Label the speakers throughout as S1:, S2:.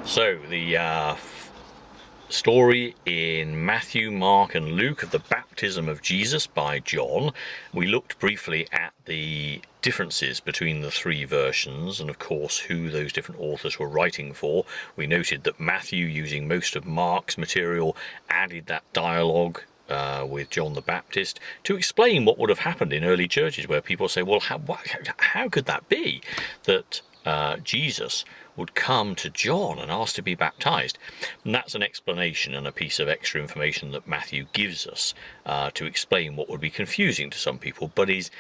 S1: So the story in Matthew, Mark and Luke of the baptism of Jesus by John. We looked briefly at the differences between the three versions and of course who those different authors were writing for. We noted that Matthew, using most of Mark's material, added that dialogue with John the Baptist to explain what would have happened in early churches, where people say, well, how could that be that Jesus would come to John and ask to be baptized? And that's an explanation and a piece of extra information that Matthew gives us to explain what would be confusing to some people, but is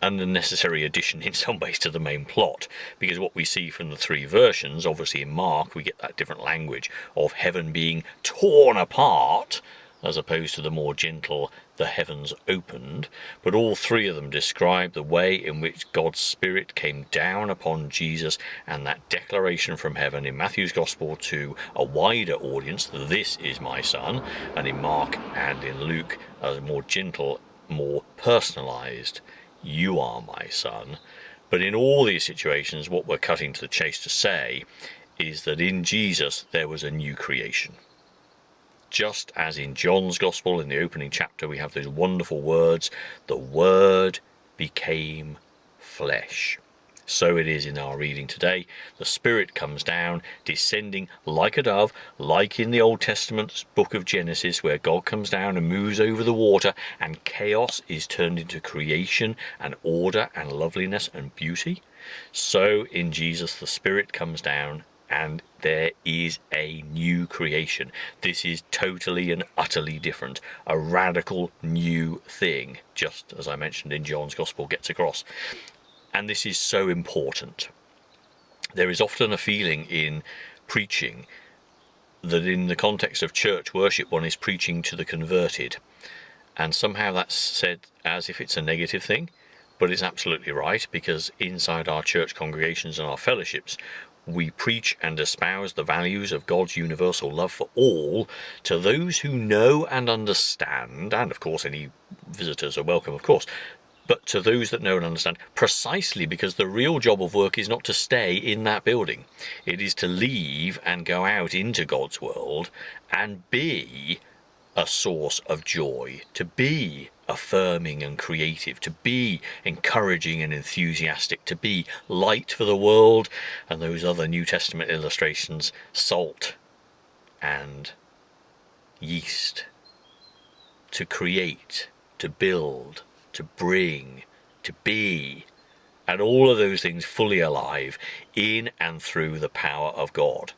S1: an unnecessary addition in some ways to the main plot, because what we see from the three versions, obviously in Mark we get that different language of heaven being torn apart as opposed to the more gentle the heavens opened, but all three of them describe the way in which God's Spirit came down upon Jesus, and that declaration from heaven in Matthew's Gospel to a wider audience, this is my son, and in Mark and in Luke a more gentle, more personalized, you are my son. But in all these situations, what we're cutting to the chase to say is that in Jesus there was a new creation. Just as in John's Gospel, in the opening chapter, we have those wonderful words, the Word became flesh. So it is in our reading today. The Spirit comes down, descending like a dove, like in the Old Testament book of Genesis, where God comes down and moves over the water, and chaos is turned into creation and order and loveliness and beauty. So in Jesus, the Spirit comes down, and there is a new creation. This is totally and utterly different, a radical new thing, just as I mentioned in John's Gospel gets across. And this is so important. There is often a feeling in preaching that in the context of church worship one is preaching to the converted, and somehow that's said as if it's a negative thing, but it's absolutely right, because inside our church congregations and our fellowships we preach and espouse the values of God's universal love for all to those who know and understand, and of course any visitors are welcome, of course, but to those that know and understand, precisely because the real job of work is not to stay in that building. It is to leave and go out into God's world and be a source of joy, to be affirming and creative, to be encouraging and enthusiastic, to be light for the world, and those other New Testament illustrations, salt and yeast, to create, to build, to bring, to be, and all of those things fully alive in and through the power of God.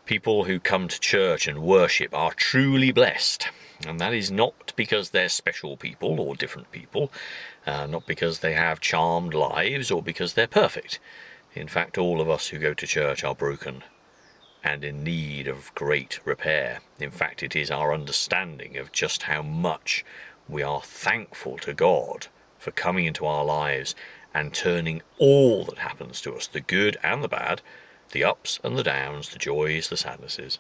S1: People who come to church and worship are truly blessed, and that is not because they're special people or different people, not because they have charmed lives or because they're perfect. In fact, all of us who go to church are broken and in need of great repair. In fact, it is our understanding of just how much we are thankful to God for coming into our lives and turning all that happens to us, the good and the bad, the ups and the downs, the joys, the sadnesses,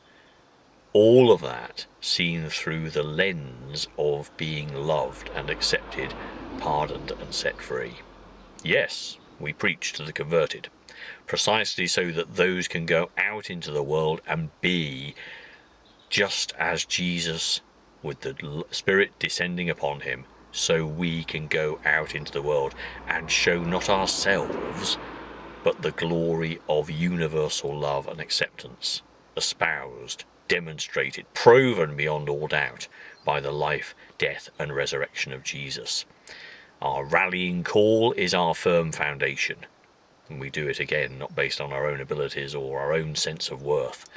S1: all of that seen through the lens of being loved and accepted, pardoned and set free. Yes, we preach to the converted, precisely so that those can go out into the world and be just as Jesus, with the Spirit descending upon him, so we can go out into the world and show not ourselves, but the glory of universal love and acceptance, espoused, demonstrated, proven beyond all doubt by the life, death and resurrection of Jesus. Our rallying call is our firm foundation, and we do it again not based on our own abilities or our own sense of worth,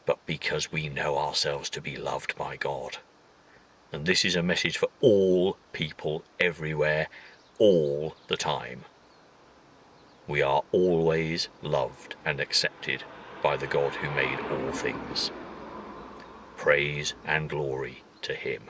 S1: but because we know ourselves to be loved by God. And this is a message for all people everywhere, all the time. We are always loved and accepted by the God who made all things. Praise and glory to him.